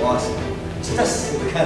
os stres gitu kan.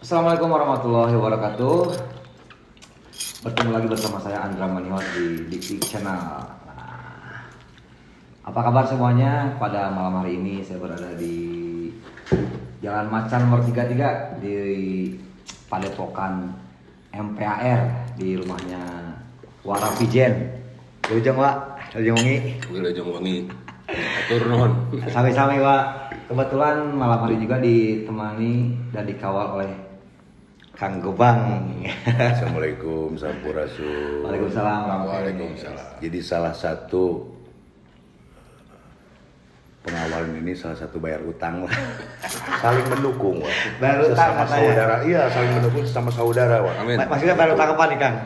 Assalamualaikum warahmatullahi wabarakatuh. Bertemu lagi bersama saya Andra Manihot di Diksi Channel. Nah, apa kabar semuanya? Pada malam hari ini saya berada di Jalan Macan nomor 33 di Padepokan MPAR di rumahnya Warafijen. Wilujeng Wak, Wilujeng wangi. Atur nuhun. Sami-sami Wak. Kebetulan malam hari juga ditemani dan dikawal oleh Kang Gobang. Assalamualaikum, sampurasun. Waalaikumsalam. Waalaikumsalam. Jadi salah satu pengawalan ini salah satu bayar utang lah. Saling mendukung, Wak. Bayar utang sama katanya. saudara. Iya, saling mendukung sama saudara, Wak. Amin. Maksudnya bayar utang apa nih Kang?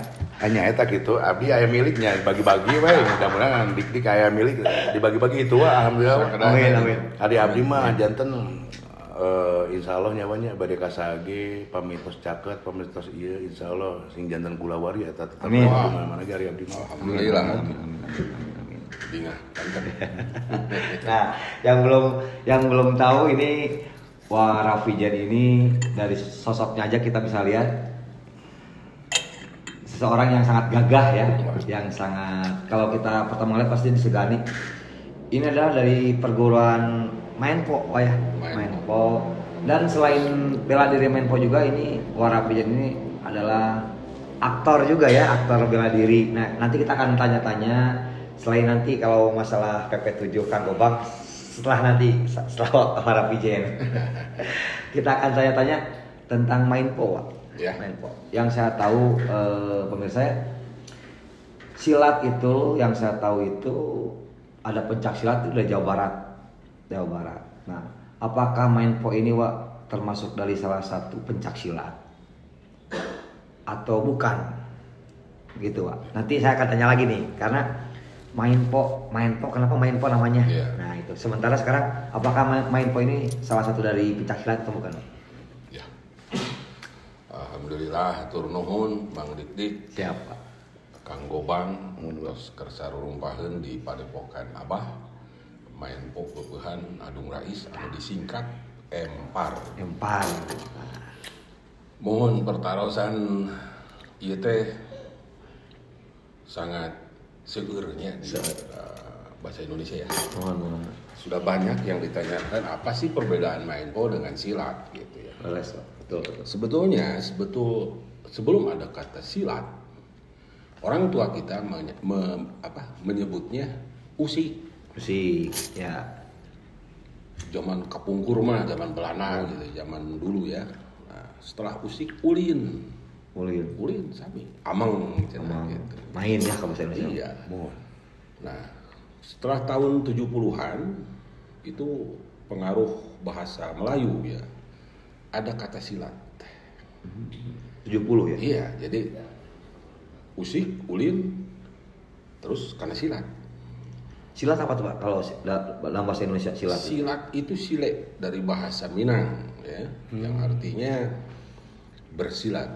Hanya eta gitu, abdi aya miliknya bagi-bagi we, mudah-mudahan dik-dik aya milik dibagi-bagi itu Wak, alhamdulillah. Wak. Amin, amin. Adi abdi mah janten insya Allah nyawanya bade kasage pamitos caket pamitos iya insya Allah sing jantan kulawari eta tetep Amin. mana ge ari abdi mah. Alhamdulillah. Amin. Dingah, kanker. Nah, yang belum tahu ini Warafijen ini dari sosoknya aja kita bisa lihat seseorang yang sangat gagah ya, yang sangat kalau kita pertama lihat pasti disegani. Ini adalah dari perguruan Menpo, oh ya, Menpo. Dan selain bela diri Menpo juga ini Warafijen ini adalah aktor juga ya, aktor bela diri. Nah, nanti kita akan tanya-tanya selain nanti kalau masalah PP7 Kang Gobang setelah Warafijen. Kita akan tanya-tanya tentang Menpo, Pak. Ya. Menpo. Yang saya tahu pemirsa silat itu yang saya tahu itu ada pencak silat itu dari Jawa Barat. Nah, apakah Menpo ini Wak termasuk dari salah satu pencak silat atau bukan? Gitu Wak. Nanti saya akan tanya lagi nih karena Menpo kenapa Menpo namanya? Iya. Nah, itu. Sementara sekarang apakah Menpo ini salah satu dari pencak silat atau bukan? Ya. Alhamdulillah, atur nuhun Bang Dik-dik. Siapa? Kang Gobang terus kersa rurumpaheun di Padepokan Abah. Menpo Beubehan Adung Rais anu disingkat Empar. Empar. Mohon pertarosan ieu teh sangat segernya di bahasa Indonesia ya. Mohon. Sudah banyak yang ditanyakan apa sih perbedaan Menpo dengan silat gitu ya. Betul. Sebetulnya sebelum ada kata silat, orang tua kita menyebutnya usik. Musik, ya. Zaman kapungkur mah, zaman Belanda gitu, zaman dulu ya. Nah, setelah usik ulin sami, ameng cenah gitu. Main ya kalau bahasa Indonesia. Iya. Nah, setelah tahun 70-an itu pengaruh bahasa Melayu ya. Ada kata silat. 70 ya? Iya, jadi usik, ulin, terus karena silat. Silat apa tuh Pak? Kalau dalam bahasa Indonesia silat. Silat itu sile dari bahasa Minang ya, yang artinya bersilat.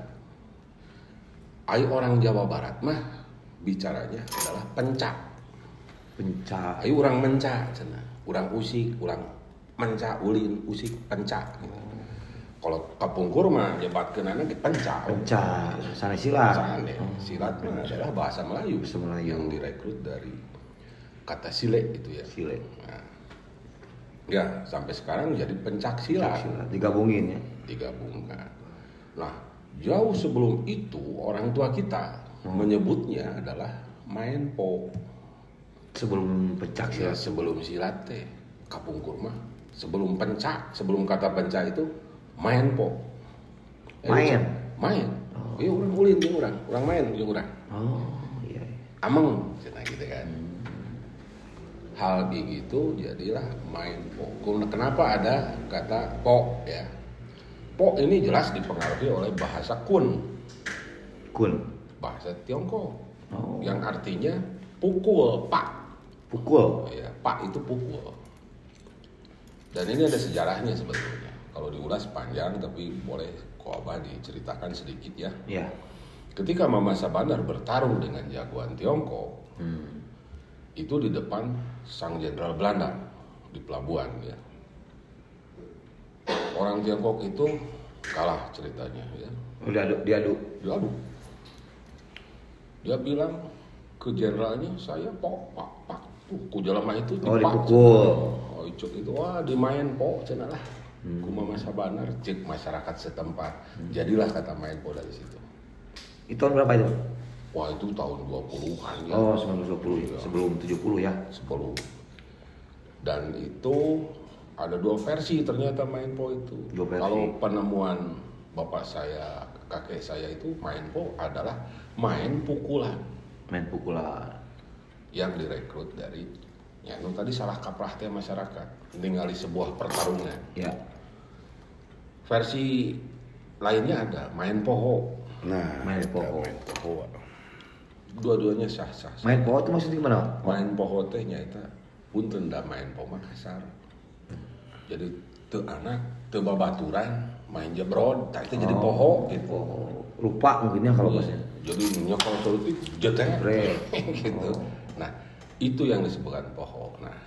Ai orang Jawa Barat mah bicaranya adalah pencak. Pencak. Ai orang mencak cenah. Urang usik, urang mencak, ulin, usik, pencak gitu. Kalau kapungkur mah nyebatkeunana ge pencak. Pencak. Sana silat. Silat mah adalah bahasa Melayu. Bahasa Melayu. Yang direkrut dari kata sile itu ya. Sile. Nah, ya sampai sekarang jadi pencak silat. Digabungin ya. Digabungkan. Nah, jauh sebelum itu orang tua kita menyebutnya adalah Menpo. Sebelum pencak Ya, silat. sebelum silat teh kapungkur mah. Sebelum pencak, sebelum kata pencak itu Menpo. Main. Oh. Iya orang ulin jeung orang main jeung urang. Oh, iya. Ameng cenah gitu kan. hal begitu jadilah main po. Kenapa ada kata po ya? Po ini jelas dipengaruhi oleh bahasa kun. Kun. Bahasa Tiongkok. Oh. Yang artinya pukul, pak. Pukul. Ya, pak itu pukul. Dan ini ada sejarahnya sebetulnya. Kalau diulas panjang tapi boleh Koaba diceritakan sedikit ya. Iya. Ketika Mamasa Bandar bertarung dengan jagoan Tiongkok, itu di depan sang jenderal Belanda di pelabuhan ya. Orang Tiongkok itu kalah ceritanya ya. Diadu. Dia bilang ke jenderalnya, saya pak. Ku jelema itu dipukul. Oh, icuk itu wah dimain po cenah lah. Ku Mamasa Bandar cek masyarakat setempat. Jadilah kata main po dari situ. Itu tahun berapa itu? Wah itu tahun 20-an ya. Oh 1920 ya. Sebelum 70 ya. 10. Dan itu ada 2 versi ternyata main po itu. Kalau penemuan bapak saya, kakek saya itu main po adalah main pukulan. Main pukulan. Yang direkrut dari ya nu tadi salah kaprah teh masyarakat ningali sebuah pertarungan. Ya. Versi lainnya ada main poho. Nah, main poho. Dua-duanya sah. Main poho itu maksudnya gimana? Main poho teh nyaeta punten da main poho mah kasar. Jadi teu anak, teu babaturan, main jebrod, tah itu jadi poho gitu. Lupa mungkinnya kalau bahasanya. Jadi nyokol solutif jeter gitu. Nah, itu yang disebutkan poho. Nah,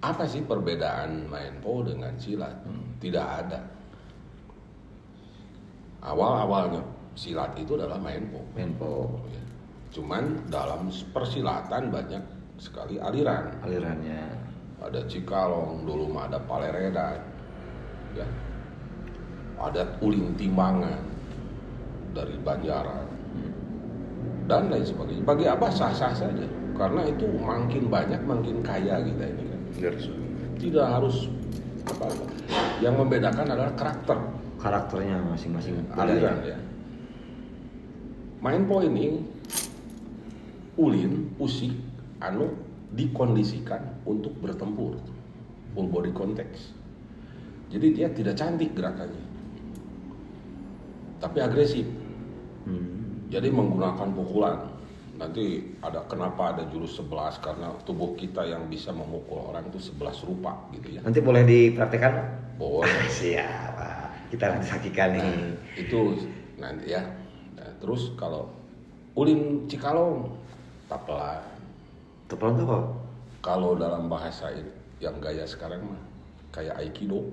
apa sih perbedaan main poho dengan silat? Tidak ada. Awal-awalnya silat itu adalah main poho. Main poho. Ya. Cuman dalam persilatan banyak sekali alirannya. Ada Cikalong, dulu mah ada Paleredan, ya. Ada Uling Timbangan dari Banjaran dan lain sebagainya. Bagi Abah sah-sah saja, karena itu makin banyak makin kaya kita ini kan. Tidak harus apa-apa. Yang membedakan adalah karakternya masing-masing aliran ya. Main po ini ulin usik anu dikondisikan untuk bertempur, full body context. Jadi dia tidak cantik gerakannya, tapi agresif. Jadi menggunakan pukulan. Nanti kenapa ada jurus 11 karena tubuh kita yang bisa memukul orang itu 11 rupa gitu ya. Nanti boleh dipraktekkan? Boleh. Siap. Kita nanti saksikan nih. Itu nanti ya. Nah, terus kalau ulin Cikalong tapelan. Tapelan itu apa? Kalau dalam bahasa yang gaya sekarang mah kayak aikido.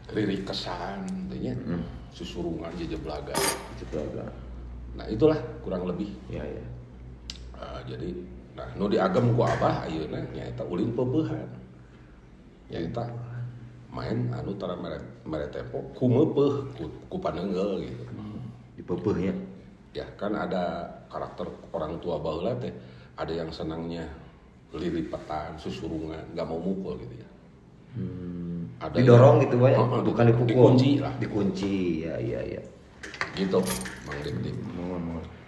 Ririk kesan, intinya susurungan jejeblaga. Nah itulah kurang lebih. Ya. Jadi, nu diagem ku Abah ayeuna nyaeta ulin peupehan. Nyaeta main anu tara mere tempo kumeupeuh ku paneungeul gitu. Dipeupeung ya. Ya kan ada karakter orang tua baheula teh, ada yang senangnya lilipetan, susurungan, enggak mau mukul gitu ya. Ada didorong gitu banyak, bukan dipukul. Dikunci lah. Dikunci, ya. Gitu, Mang Dik.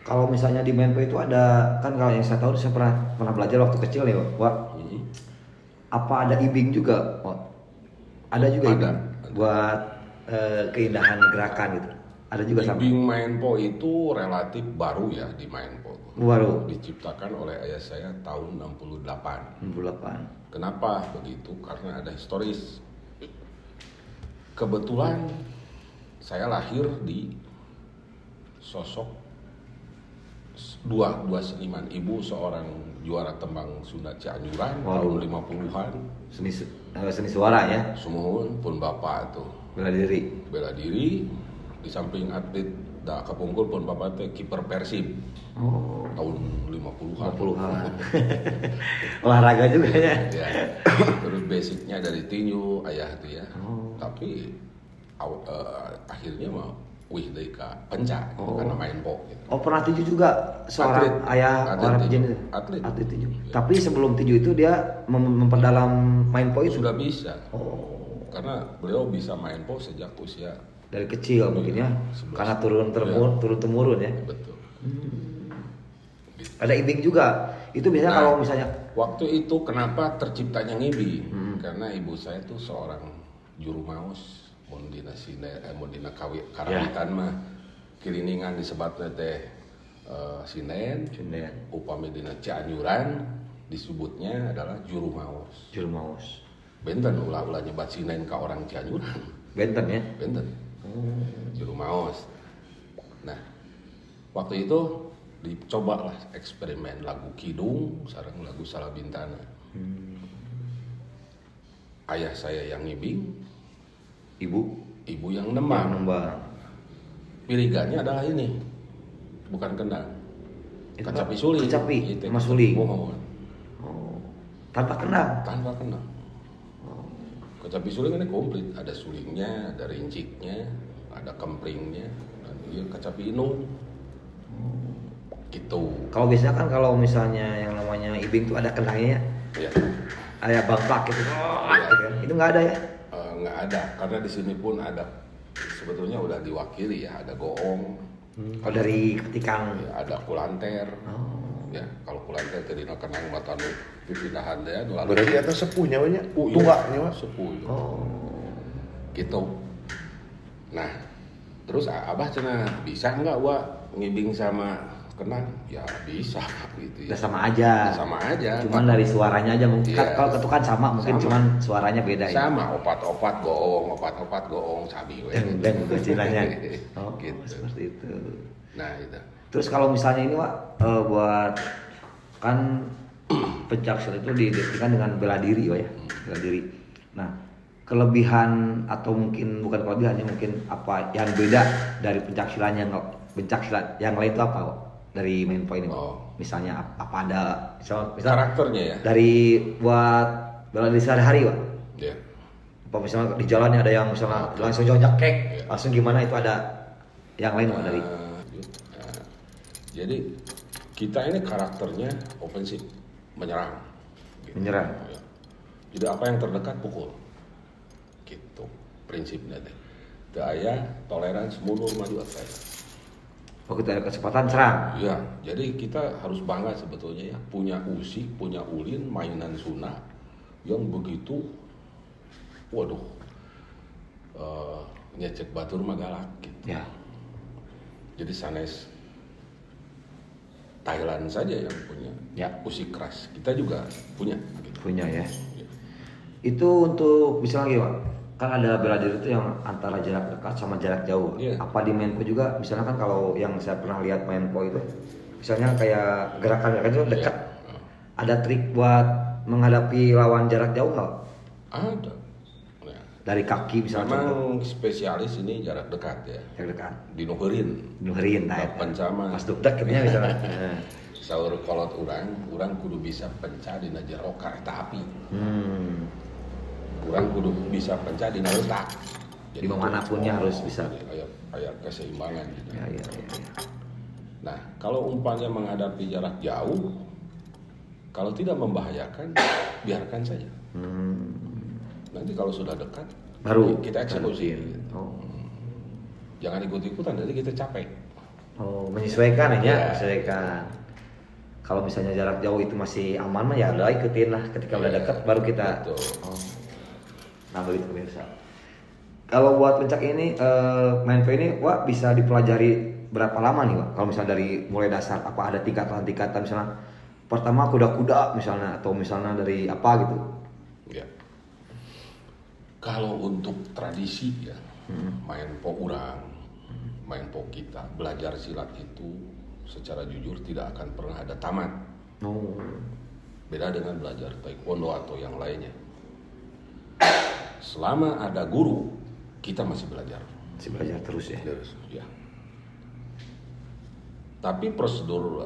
Kalau misalnya di main po itu ada, kan kalau yang saya tahu saya pernah belajar waktu kecil nih, Wak. Apa ada ibing juga, Wak? Ada juga ibing buat keindahan gerakan gitu. Ada juga sama. Ibing main po itu relatif baru ya di main po. Baru diciptakan oleh ayah saya tahun 68. Kenapa begitu? Karena ada historis. Kebetulan saya lahir di sosok dua seniman. Ibu seorang juara tembang Sunda Cianjuran tahun 50-an. Seni suara ya. Sumuhun pun bapak tuh. Bela diri. Di samping atlet da kapungkur pun bapak teh kiper Persib. Tahun 50-an. Olahraga juga ya. Terus basicnya dari tinju ayah itu ya. Tapi akhirnya mah deui ka penca karena main po gitu. Pernah tinju juga seorang ayah orang tinju. Atlet tinju. Tapi sebelum tinju itu dia memperdalam main po itu sudah bisa. Karena beliau bisa main po sejak usia dari kecil mungkin ya. Karena turun temurun ya. Betul. Ada ibing juga. Itu biasanya kalau misalnya waktu itu kenapa terciptanya ngibing? Karena ibu saya tuh seorang juru maos, mun dina karawitan mah kiriningan disebatna teh sinden, upami dina Cianjuran disebutnya adalah juru maos. juru maos. Benten ulah-ulah nyebat sinden ka orang Cianjuran. Benten ya. Benten. Juru maos. Nah, waktu itu dicobalah eksperimen lagu kidung sareng lagu Salabintana. Ayah saya yang ngibing, ibu yang nembang. Pilihannya adalah ini, bukan kendang. Kecapi suling. Kecapi sama suling. Mohon. Tanpa kendang. Tanpa kendang. Kecapi suling ini komplit, ada sulingnya, ada rinciknya, ada kempringnya, dan dia kecapi inung. Gitu. Kalau biasanya kan kalau misalnya yang namanya ibing tuh ada kendangnya, Ya. ada bangplak gitu. Itu nggak ada ya? Nggak ada, karena di sini pun ada sebetulnya udah diwakili ya, ada goong. Kalau dari ketikang, Ya, ada kulanter. Ya, kalau kulanter tadi kenang batanu pipinahan teh anu lalu. Berarti eta sepuhnya nya, Iya, tunggaknya mah. sepuh. Gitu. Nah, terus Abah cenah bisa nggak ngibing sama kenang? Ya bisa gitu ya. udah sama aja. Sama aja. Cuman dari suaranya aja mungkin. Iya. Kalau ketukan sama mungkin, Sama. cuman suaranya beda ya. Sama opat-opat goong sabi we. Dan istilahnya. Gitu. Seperti itu. Nah, itu. Terus kalau misalnya ini buat kan pencaksilat itu diidentikan dengan bela diri ya, bela diri. Nah, kelebihan atau mungkin bukan kelebihannya, mungkin apa yang beda dari pencaksilat yang lain itu apa, Wak? Dari main point ini, Wak? Misalnya apa ada misal Karakternya ya. dari buat bela diri sehari-hari, Wak? Ya. Apa misalnya di jalannya ada yang misalnya langsung jonjak kek, langsung gimana itu ada yang lain, Wak, dari jadi kita ini karakternya ofensif, menyerang. Gitu. menyerang. Ya. Jadi apa yang terdekat pukul. Gitu prinsipnya teh. Teu aya toleransi mundur maju atas. Waktu ada kesempatan serang. Ya, jadi kita harus bangga sebetulnya ya, punya usik, punya ulin, mainan Sunda yang begitu, waduh, nyecek batur magalak gitu. Ya. Jadi sanes Thailand saja yang punya usik keras, kita juga punya. Gitu. Punya ya. Ya. Itu untuk bisa lagi, Pak. Kan ada bela diri itu yang antara jarak dekat sama jarak jauh. Iya. Apa di Menpo juga? Misalnya kan kalau yang saya pernah lihat Menpo itu, misalnya kayak gerakan-gerakan itu dekat. Iya. Ada trik buat menghadapi lawan jarak jauh nggak? Ada. Ya. Dari kaki misalnya. Memang spesialis ini jarak dekat ya. Jarak dekat. Dinuherin. Nuherin, nah, Pencama. pas dudek gitu ya misalnya. Nah. Saur kolot urang kudu bisa pencah dina jero kareta api. Urang kudu bisa pencah dina letak. Jadi dimanapunnya harus bisa. Aya keseimbangan gitu. Ya. Nah, kalau umpamanya menghadapi jarak jauh, kalau tidak membahayakan, biarkan saja. Nanti kalau sudah dekat, Baru kita eksekusi. Oh. Jangan ikut-ikutan, nanti kita capek. Oh, menyesuaikan ya, Ya. menyesuaikan. Kalau misalnya jarak jauh itu masih aman mah ya udah ikutin lah. Ketika udah Ya, dekat baru kita. betul. Oh. Nah begitu pemirsa. Kalau buat pencak ini main P ini, Wak, bisa dipelajari berapa lama nih, Wak? Kalau misalnya dari mulai dasar, apa ada tingkatan-tingkatan misalnya? Pertama kuda-kuda misalnya, atau misalnya dari apa gitu? Ya. Kalau untuk tradisi ya, main po urang, main po kita, belajar silat itu secara jujur tidak akan pernah ada tamat. Oh. Beda dengan belajar taekwondo atau yang lainnya. Selama ada guru, kita masih belajar. Masih belajar terus ya? Terus, ya. Tapi prosedur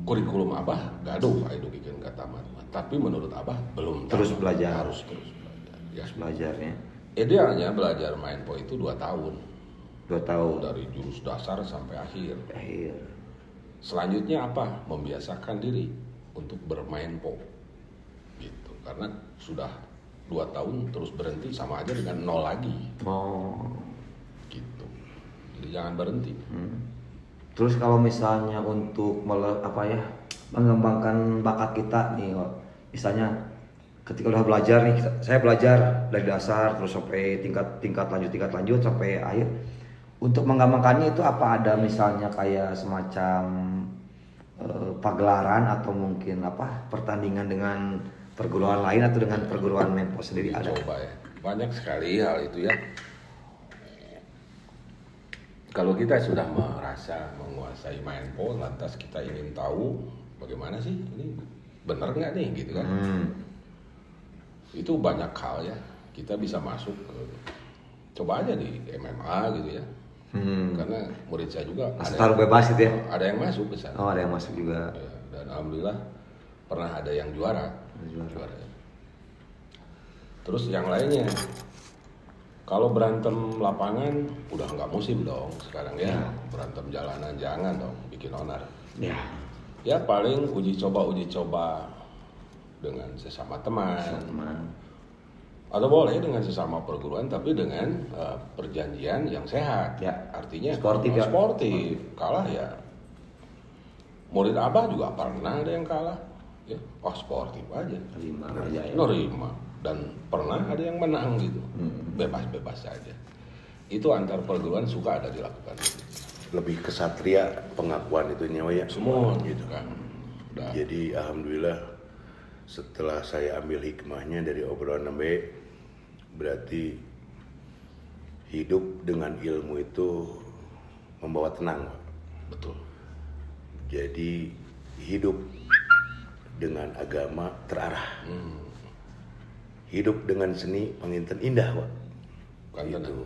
kurikulum Abah gaduh aya bikin ka tamat. Tapi menurut Abah belum Terus tamat. belajar. Harus terus belajar. Ya. Terus belajarnya Idealnya belajar main po itu 2 tahun. 2 tahun. Dari jurus dasar sampai akhir. Akhir. Selanjutnya apa? Membiasakan diri untuk bermain po. Gitu. Karena sudah 2 tahun terus berhenti sama aja dengan 0 lagi. Oh. Gitu. Jadi jangan berhenti. Terus kalau misalnya untuk mengembangkan bakat kita nih, misalnya ketika udah belajar nih, saya belajar dari dasar terus sampai tingkat lanjut sampai akhir. Untuk mengembangkannya itu apa ada misalnya kayak semacam pagelaran atau mungkin pertandingan dengan perguruan lain atau dengan perguruan Menpo sendiri ada? Coba ya, banyak sekali hal itu ya. Kalau kita sudah merasa menguasai Menpo, lantas kita ingin tahu bagaimana sih ini benar nggak nih gitu kan? Itu banyak hal ya. Kita bisa masuk coba aja di MMA gitu ya. Karena murid saya juga taruh bebas itu ya. Ada yang masuk ke sana. Oh, ada yang masuk juga. Ya, dan alhamdulillah pernah ada yang juara. Ya. Terus yang lainnya, kalau berantem lapangan udah nggak musim dong sekarang ya. Berantem jalanan jangan dong, bikin onar. Ya. Ya paling uji coba dengan sesama teman. Atau boleh dengan sesama perguruan tapi dengan perjanjian yang sehat. Ya. Artinya Sportif ya. Sportif. Kalah ya. Murid Abah juga pernah ada yang kalah. Ya, sportif aja. Nerima aja ya. Nerima. Dan pernah ada yang menang gitu. Bebas-bebas saja. Itu antar perguruan suka ada dilakukan. Lebih kesatria pengakuan itu nyawa ya. Semua gitu kan. Jadi alhamdulillah setelah saya ambil hikmahnya dari obrolan Nambe, berarti hidup dengan ilmu itu membawa tenang. Betul. Jadi hidup dengan agama terarah. Hidup dengan seni panginten indah, Pak. Gitu.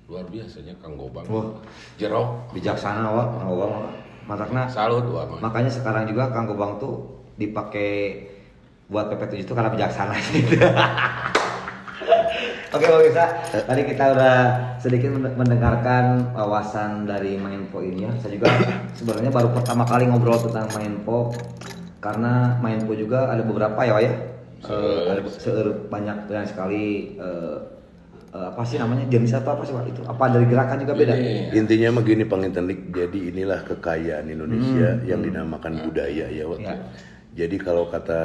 Luar biasanya Kang Gobang. Wah, Jerok. bijaksana Kang Gobang. Matakna. Salut wah. Makanya sekarang juga Kang Gobang tuh dipakai buat PP7 itu karena bijaksana gitu. Oke pemirsa, tadi kita udah sedikit mendengarkan wawasan dari Menpo ini ya. Saya juga sebenarnya baru pertama kali ngobrol tentang Menpo karena Menpo juga ada beberapa ya. Ada banyak sekali apa sih namanya, jenis apa sih Pak itu? Apa dari gerakan juga beda? Intinya begini Panginten Dik, jadi inilah kekayaan Indonesia yang dinamakan budaya ya Wak. Ya. Jadi kalau kata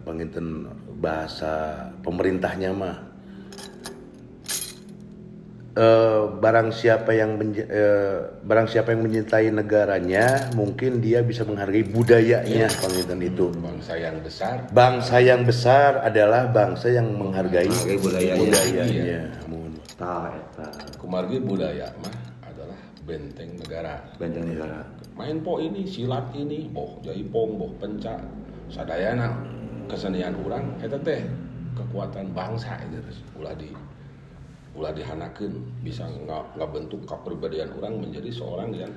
Panginten bahasa pemerintahnya mah barang siapa yang mencintai negaranya mungkin dia bisa menghargai budayanya Panginten itu. Bangsa yang besar adalah bangsa yang menghargai budayanya. Kumargi budaya mah adalah benteng negara. Menpo ini silat ini boh jaipong boh penca sadayana kesenian urang eta teh kekuatan bangsa itu ulah dihanakeun bisa ngabentuk kapribadian orang menjadi seorang yang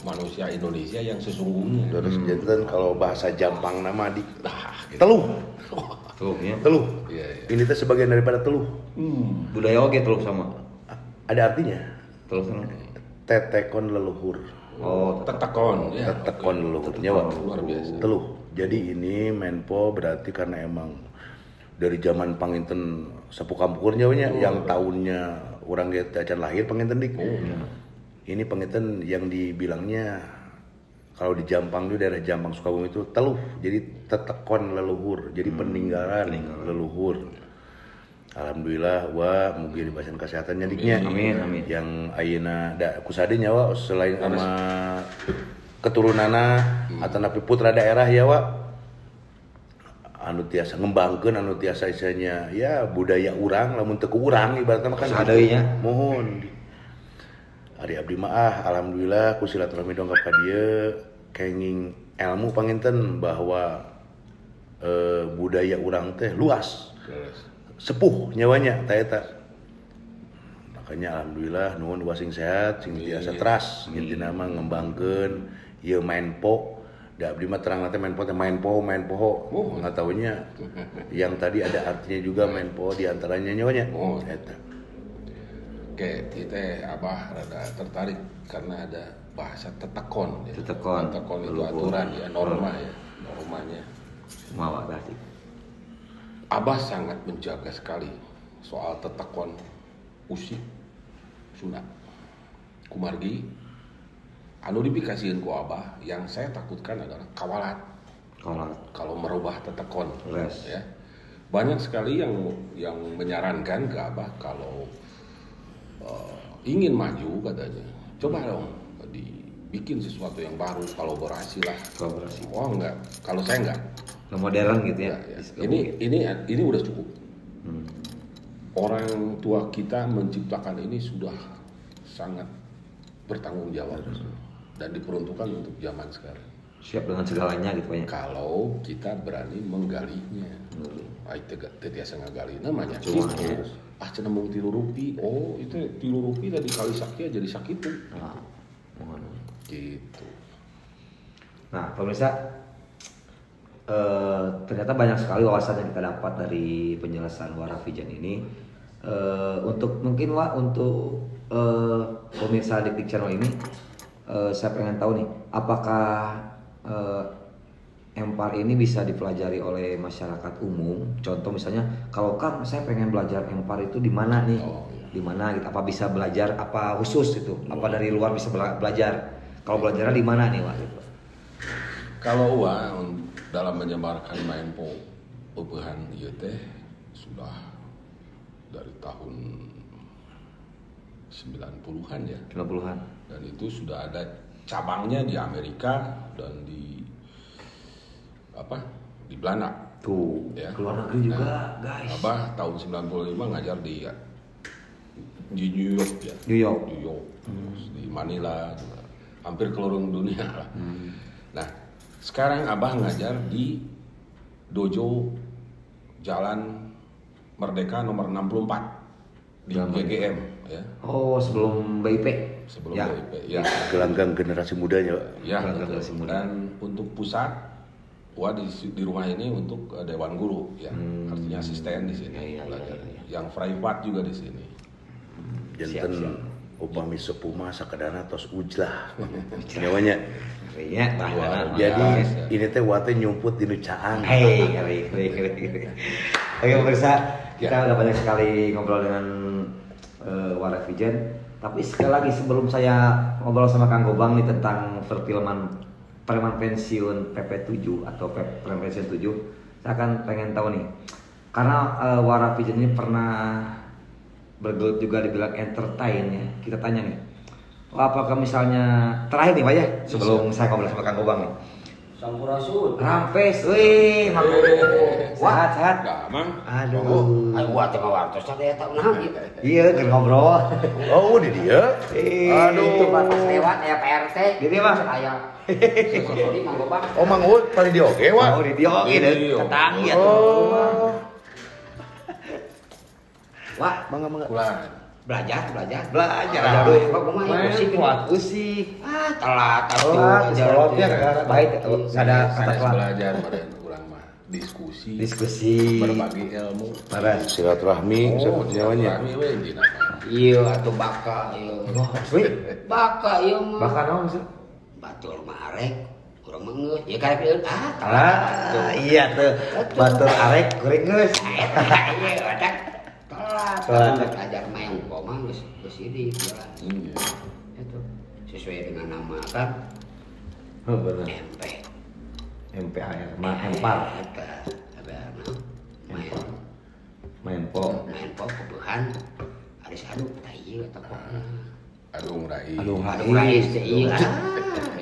manusia Indonesia yang sesungguhnya. Terus jantan kalau bahasa Jampang nama gitu. Teluh. Teluh. Iya. Ini teh sebagian daripada teluh. Budaya oke teluh sama. Ada artinya. Teluh sama. Tetekon leluhur. Oh, tetekon. Ya, tetekon leluhurnya Wak. Luar biasa. Teluh. Jadi ini Menpo berarti karena emang dari zaman Panginten sepukampukurnya yang tahunnya orang kita acan lahir Panginten Dik. Ini Panginten yang dibilangnya kalau di Jampang itu daerah Jampang Sukabumi itu teluh, jadi tetekon leluhur, jadi peninggalan leluhur. Alhamdulillah mungkin dibahasan kesehatannya Diknya. Amin. Yang ayeuna da kusade nyawa selain sama keturunana atau napi putra daerah ya Wak. Anu tiasa ngembangkeun anu tiasa isanya ya budaya urang lamun teu ku urang ibaratna kan sadeunya mohon ari abdi mah alhamdulillah ku silaturahmi dongkap ka dieu kenging ilmu Panginten bahwa budaya urang teh luas sepuh nyawanya ta eta makanya alhamdulillah nuhun wasing sehat sing tiasa teras intina mah ngembangkeun ieu Menpo da abdi mah terang nanti Menpo nggak taunya yang tadi ada artinya juga Menpo diantaranya nyawanya. Oke, kita Abah rada tertarik karena ada bahasa tetekon. Ya. Tetekon itu aturan ya, normanya. Mawa berarti. Abah sangat menjaga sekali soal tetekon usik sunat. Kumargi anu dipikasieun ku Abah yang saya takutkan adalah kawalat. Kalau merubah tetekon, ya. Banyak sekali yang menyarankan ke Abah kalau ingin maju katanya, coba dong dibikin sesuatu yang baru, kolaborasi lah. Oh enggak, kalau saya enggak. Modern gitu ya. Ini udah cukup. Orang tua kita menciptakan ini sudah sangat bertanggung jawab dan diperuntukkan untuk zaman sekarang. Siap dengan segalanya gitu Pak ya. Kalau kita berani menggalinya. Tiasa ngagali namanya. Cenah mau 3 rupiah. Oh, itu 3 rupiah tadi kali sakit jadi sakit tuh. Gitu. Nah, pemirsa, ternyata banyak sekali wawasan yang kita dapat dari penjelasan Warafijan ini. Untuk mungkin untuk pemirsa Dik Channel ini, saya pengen tahu nih, apakah Empar ini bisa dipelajari oleh masyarakat umum? Contoh misalnya, kalau Kang saya pengen belajar Empar itu di mana nih? Di mana gitu? Apa bisa belajar? Apa khusus itu? Apa dari luar bisa belajar? Kalau belajarnya di mana nih, Wak? Gitu. Kalau dalam menyebarkan main peupehan ieu teh sudah dari tahun 90-an ya. 90-an. Dan itu sudah ada cabangnya di Amerika dan di Belanda. Tuh, ya. Keluar negeri juga, guys. Abah tahun 95 ngajar di New York ya. New York. Di Manila juga. Hampir seluruh dunia lah. Nah, sekarang Abah ngajar di Dojo Jalan Merdeka nomor 64 di GGM ya. Oh, sebelum BIP. Sebelum BIP. Ya. Gelanggang generasi mudanya, Pak. Ya, generasi muda. Dan untuk pusat di rumah ini untuk Dewan Guru ya. Artinya asisten di sini belajar. Yang private juga di sini. Janten upami sepuh mah sakadana tos ujlah. Nyawanya. Iya, Jadi ini teh wate nyumput di Caang. Ngeri. Oke pemirsa, kita udah banyak sekali ngobrol dengan Warafijan. Tapi sekali lagi sebelum saya ngobrol sama Kang Gobang nih tentang perfilman preman pensiun PP7 atau preman pensiun 7, saya akan pengen tahu nih. Karena Warafijan ini pernah bergelut juga dibilang entertain ya. Kita tanya nih, apakah misalnya terakhir nih Pak ya, sebelum saya ngobrol sama Kang Gobang nih. Sampurasun. Rampes, wih, sehat. Mang. Aduh. Ayo buat tema wartos tadi eta naon ieu. Iya, kan ngobrol. Oh, di dia. Itu batas lewat ya PRT. Gini, Bang. Saya. Sorry Mang Gobang. Oh, Mang Uut paling di oke, Wak. Oh, di dia oke deh. Tetangga tuh. Oh. Wah, Mangga. Belajar. Aduh, main musik kuat musik. Telat Sekolotnya baik atau ada kata Saya telat. belajar pada kurang mah diskusi. Berbagi ilmu. Silaturahmi seperti namanya. Kami we di nama. Iya atuh baka ieu. Baka ieu mah. Bahkan naon sih? Batur mah arek urang mah geus. Ya karep Iya tuh. Batur arek kuring geus. Iya otak. Telat. Belajar main koma geus ini jalan. Itu sesuai dengan nama kan. Oh benar. MPAR, Empar. Main po kebuhan. Ada sadu tayi atau kok. Aduh Rais teh ieu.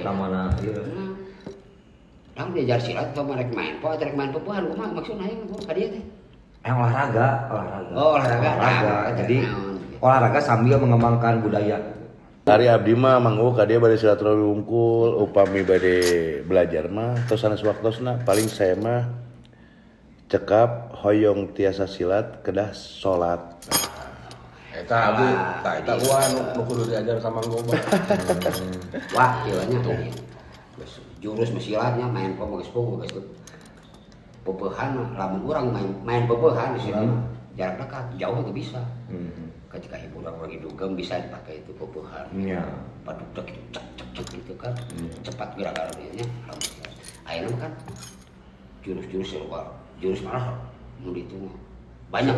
Lamana ieu. Kamu belajar silat atau merek main po, atau main kebuhan kumaha maksudna ieu ka dieu teh? Olahraga. Oh, olahraga. Jadi olahraga sambil mengembangkan budaya. Hari abdi mah Mang Uut ka dieu bade silaturahmi wungkul, upami bade belajar mah tos sanes waktosna paling saya mah cekap hoyong tiasa silat kedah salat. Eta abdi, eta gua nu kudu diajar ka Mang Gobang. Wah, ieu nya tuh. Jurus mesilatnya main po geus pogo geus peupehan lamun urang main peupehan di sini jarak dekat jauh itu bisa. Ketika hiburan orang dugem bisa dipakai itu peupehan. Iya. Paduk cek gitu kan. Cepat gerakannya. Ayeuna kan jurus-jurus luar. Jurus malah nu ditu banyak.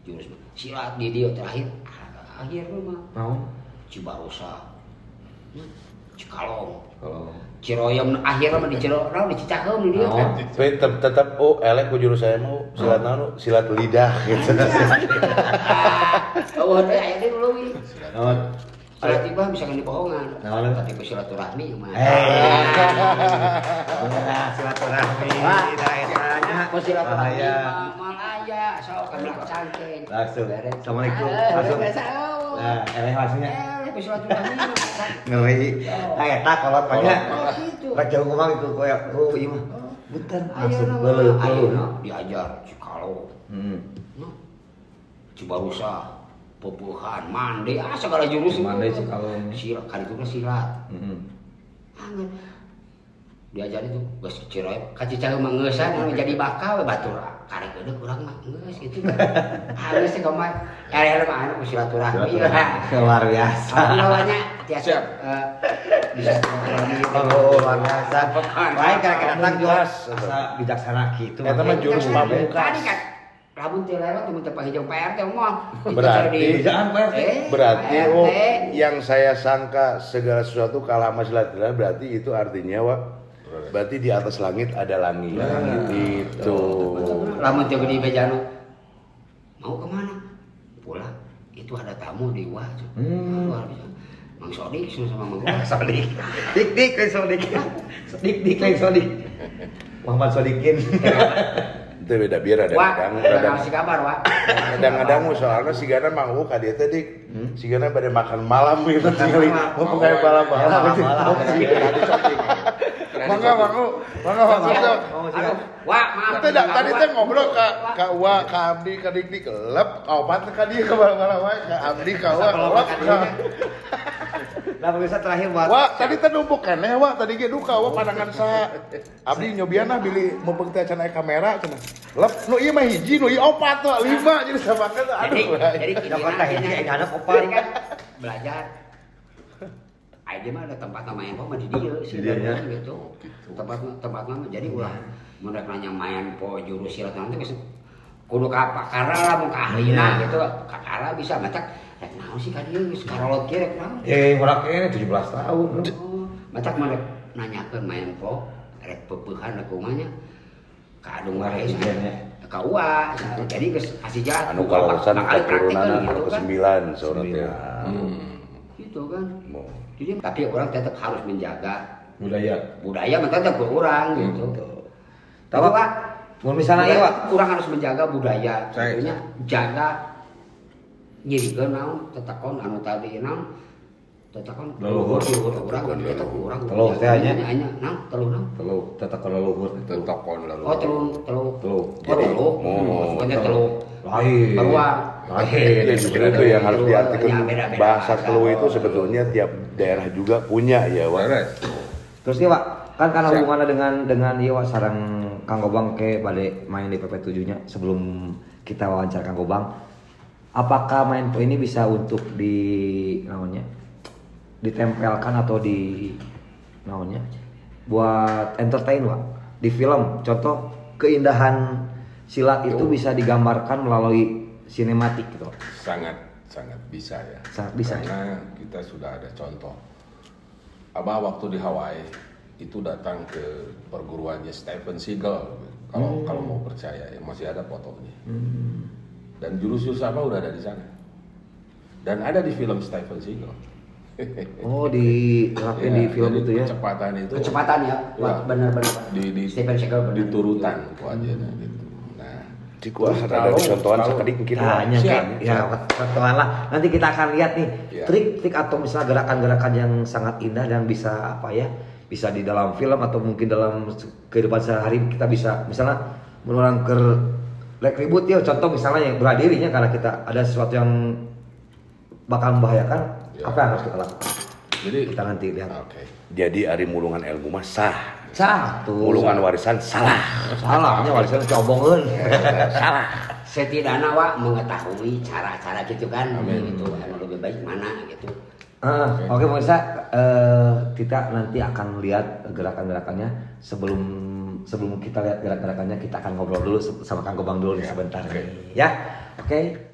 Jurus silat di dia terakhir mah. Naon? Cibarusa. Cikalong. Kalau Ciroyom akhirnya mah di Ciroyom di Cicaheum di dieu kan. Tapi tetap elek ku jurus saya mau silat naon silat lidah gitu. Oh, teh aya di leuwih. naon? Silat tiba bisa kan dibohongan. Naon? Tapi ku silaturahmi mah. Silaturahmi Wah. daerahnya. Ku silaturahmi Bahaya. mah aya sok ka belakang cangkeng. Langsung. Beres. Assalamualaikum. Langsung. Langsung. Nah, langsungnya. Ku silaturahmi mah. Ngeri. Eta kolot banyak. Oh, gitu. Rek jauh kumang itu kayak ieu mah. Bentar langsung Ayeuna beuleuk. mah ayeuna diajar Cikalong. No. Cibarusa, Peupuhan, Mande, segala jurus itu. Mande, Cikalong. Silat, kali itu mah silat. Heeh. Angin. Diajar itu, geus Ciroyom, ka Cicaheum mah ngeusan anu jadi bakal we batur. Karek deuk urang mah geus gitu. Halus teh kamar. Karek mah anu silaturahmi. Luar biasa. Lawannya tiasa Siap. bisa silaturahmi. Oh, luar biasa. Baik kira-kira datang Pamungkas. asa bijaksana gitu. Eta mah jurus pamungkas. Tadi kan rabun teh lewat teu teu pahijau PR teh moal. Berarti- Bijaan Pak RT. Berarti PRT. yang saya sangka segala sesuatu kalah sama silaturahmi berarti itu artinya berarti di atas langit ada langit. Itu. Lamun teh gede bejana. Mau kemana? Pulang. Itu ada tamu di Wah. Luar biasa. Mang Sodik sama Mang Gua. Sodik. Dik lain Sodik. Dik lain Sodik. Muhammad Sodikin. Itu beda biar ada Wah, ngadang, ada ngasih kabar, Wah. kadang-kadang soalnya si Gana manggu ka dieu teh dik. Si Gana bade makan malam gitu tinggali mau kayak malam-malam. Mangga tuh. Aduh, Wah, maaf. Teh tadi teh ngobrol ka Wa ka Abdi ka Dik lep obat ka dieu ka malam wae ka Abdi ka Wa lep ka. Lah bisa terakhir buat Wa tadi teh numpuk keneh Wa tadi ge duka Wa pandangan sa Abdi nyobiana bili mumpung teh can aya kamera cenah. Lep nu ieu mah hiji nu ieu opat tuh 5 jadi samangke tuh aduh. Jadi Dapat teh hiji ada opat. Jadi kan belajar. Aja mah ada tempat main po mah di dieu Di dieu nya. gitu. Tempat mah jadi ulah mun rek nanya main po jurus silat nanti geus kudu ka pakara lah mun ka ahlina gitu. Kakara bisa macak rek naon sih ka dieu geus karolot kieu rek naon. Murak ini 17 tahun. Macak mah rek nanyakeun main po rek peupuhan rek kumanya. Ka adung wae ka Uwa. Jadi geus kasih jalan. Anu kalawasan bakal keturunan praktekeun anu gitu kan. ke-9 saudara teh. Gitu kan. Jadi tapi orang tetap harus menjaga Budaya. mah tetap berurang gitu. Tahu Tapi, Pak, mun misalnya ieu Pak, orang harus menjaga budaya. Saya. Tentunya jaga nyirikeun naon tetakon anu tadi naon tetakon Leluhur. urang eta urang. Teluh teh anya. Anya naon teluh naon? telu tetap kalau luhur. Tentokon lalu. Oh teluh. Teluh. Teluh. Bukannya teluh. Lain. Beruang. Iya justru itu yang harus Ya, diartikan beda-beda bahasa bahasa. Telu itu sebetulnya tiap daerah juga punya ya Wak. Beres. Terus nih Pak, kan karena Siap. hubungannya dengan ieu Wak sareng Kang Gobang ke bade main di PP7-nya sebelum kita wawancara Kang Gobang. Apakah main po ini bisa untuk namanya ditempelkan atau namanya buat entertain Wak di film? Contoh keindahan silat itu bisa digambarkan melalui sinematik gitu. Sangat bisa ya. Sangat bisa, Karena kita sudah ada contoh. Abah waktu di Hawaii itu datang ke perguruannya Stephen Seagal. Kalau mau percaya ya masih ada fotonya. Dan jurus-jurus apa udah ada di sana. Dan ada di film Stephen Seagal. Oh, diterapin di film jadi itu ya. Kecepatan ya. Wah, benar-benar. di Stephen Seagal benar. diturutan ku aja gitu. Nah, Cik wah ada dicontohan sakadik mungkin Nah, Wak. ya pertemuan lah. Nanti kita akan lihat nih Ya. trik-trik atau misalnya gerakan-gerakan yang sangat indah dan bisa apa ya? Bisa di dalam film atau mungkin dalam kehidupan sehari kita bisa misalnya menurang ke ribut ya contoh misalnya yang bela dirinya karena kita ada sesuatu yang bakal membahayakan Ya. apa yang harus kita lakukan. jadi Kita nanti lihat. oke. Jadi ari mulungan ilmu mah sah. Satu. Mulungan warisan salah. Salahnya warisan cobongeun. Salah. Setidaknya Wak mengetahui cara-cara gitu kan. Amin. Gitu. Anu lebih baik mana gitu. Oke pemirsa, kita nanti akan lihat gerakan-gerakannya sebelum kita lihat gerakan-gerakannya kita akan ngobrol dulu sama Kang Gobang dulu nih sebentar. Oke. Ya, oke.